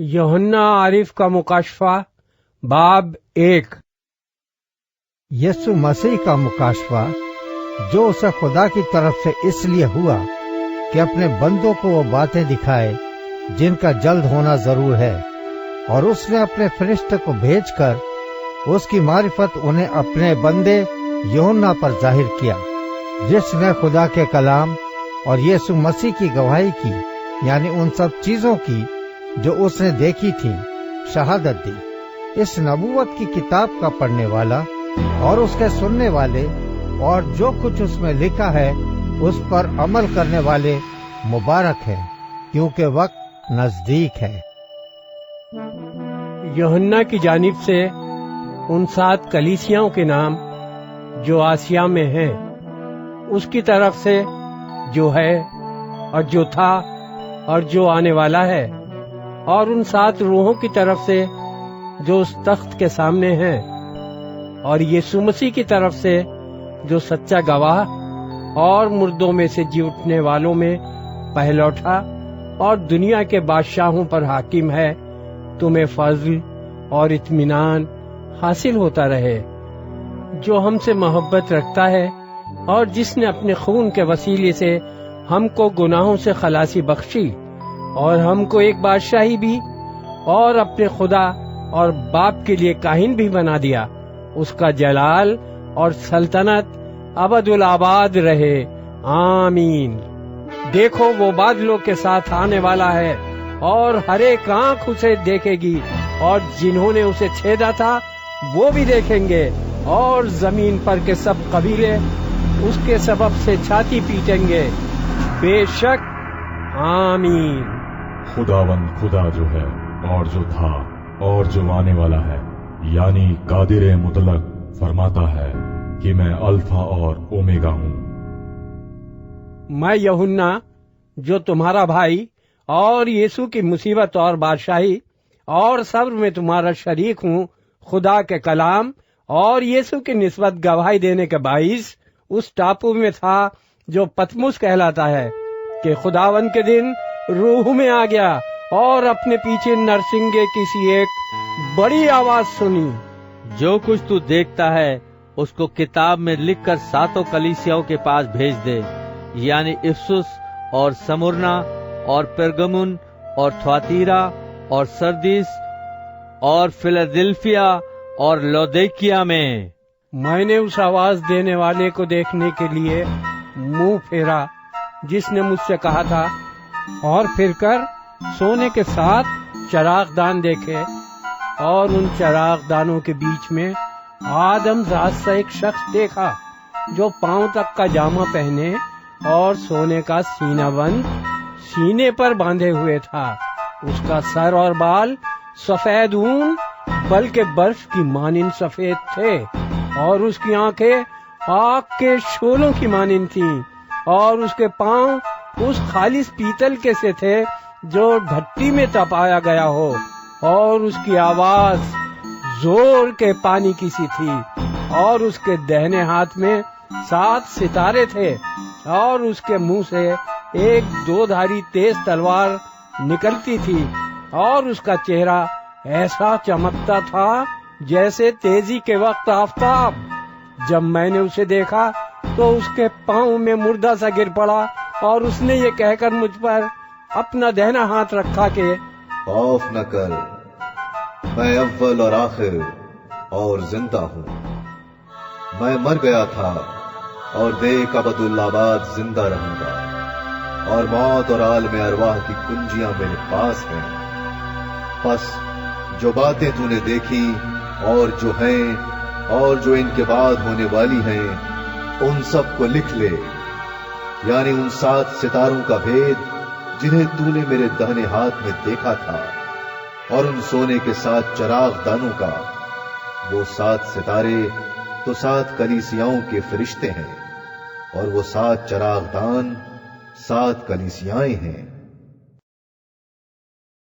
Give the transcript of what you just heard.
यूहन्ना आरिफ का मुकाशफा बाब 1। यीशु मसीह का मुकाशफा जो उसे खुदा की तरफ से इसलिए हुआ कि अपने बंदों को वो बातें दिखाए जिनका जल्द होना जरूर है, और उसने अपने फरिश्ते को भेजकर उसकी मारिफत उन्हें अपने बंदे यूहन्ना पर जाहिर किया, जिसने खुदा के कलाम और यीशु मसीह की गवाही की, यानी उन सब चीजों की जो उसने देखी थी, शहादत दी। इस नबूवत की किताब का पढ़ने वाला और उसके सुनने वाले और जो कुछ उसमें लिखा है उस पर अमल करने वाले मुबारक है, क्योंकि वक्त नजदीक है। यूहन्ना की जानिब से उन 7 कलीसियाओं के नाम जो आसिया में हैं, उसकी तरफ से जो है और जो था और जो आने वाला है, और उन 7 रूहों की तरफ से जो उस तख्त के सामने हैं, और यीशु मसीह की तरफ से जो सच्चा गवाह और मुर्दों में से जी उठने वालों में पहलौठा और दुनिया के बादशाहों पर हाकिम है, तुम्हें फजल और इत्मीनान हासिल होता रहे। जो हमसे मोहब्बत रखता है और जिसने अपने खून के वसीले से हमको गुनाहों से खलासी बख्शी और हमको एक बादशाही भी और अपने खुदा और बाप के लिए काहिन भी बना दिया, उसका जलाल और सल्तनत अबदुल आबाद रहे। आमीन। देखो वो बादलों के साथ आने वाला है और हर एक आंख उसे देखेगी, और जिन्होंने उसे छेदा था वो भी देखेंगे, और जमीन पर के सब कबीले उसके सबब से छाती पीटेंगे। बेशक। आमीन। खुदावंद खुदा जो है और जो था और जो आने वाला है, यानी कादिर मुतलक फरमाता है कि मैं अल्फा और ओमेगा हूँ। मैं यूहन्ना जो तुम्हारा भाई और यीशु की मुसीबत और बादशाही और सब्र में तुम्हारा शरीक हूँ, खुदा के कलाम और यीशु की निस्बत गवाही देने के बाइस उस टापू में था जो पतमुस कहलाता है, कि खुदावन के दिन रूह में आ गया और अपने पीछे नरसिंगे की सी एक बड़ी आवाज सुनी। जो कुछ तू देखता है उसको किताब में लिखकर 7 कलीसियाओं के पास भेज दे, यानी इफसुस और समुरना और पेरगमुन और थुआतीरा और सरदीस और फिलाडेल्फिया और लौदीकिया में। मैंने उस आवाज देने वाले को देखने के लिए मुंह फेरा जिसने मुझसे कहा था, और फिरकर सोने के 7 चरागदान देखे, और उन चरागदानों के बीच में आदम जात सा एक शख्स देखा जो पांव तक का जामा पहने और सोने का सीनाबंद सीने पर बांधे हुए था। उसका सर और बाल सफेद ऊन बल्कि बर्फ की मानिंद सफेद थे, और उसकी आंखें आग के शोलों की मानिंद थीं, और उसके पांव उस खालिस पीतल के से थे जो भट्टी में तपाया गया हो, और उसकी आवाज जोर के पानी की सी थी, और उसके दाहिने हाथ में 7 सितारे थे, और उसके मुंह से एक 2धारी तेज तलवार निकलती थी, और उसका चेहरा ऐसा चमकता था जैसे तेजी के वक्त आफताब। जब मैंने उसे देखा तो उसके पांव में मुर्दा सा गिर पड़ा, और उसने ये कहकर मुझ पर अपना दाहिना हाथ रखा कि खौफ न कर, मैं अव्वल और आखिर और जिंदा हूँ। मैं मर गया था और देख अबदुल आबाद जिंदा रहूंगा, और मौत और आलम अरवाह की कुंजियां मेरे पास हैं। बस जो बातें तूने देखी और जो हैं और जो इनके बाद होने वाली हैं, उन सब को लिख ले, यानी उन 7 सितारों का भेद जिन्हें तूने मेरे दाहिने हाथ में देखा था, और उन सोने के 7 चराग दानों का। वो 7 सितारे तो 7 कलीसियाओं के फरिश्ते हैं, और वो 7 चराग दान 7 कलीसियाएं हैं।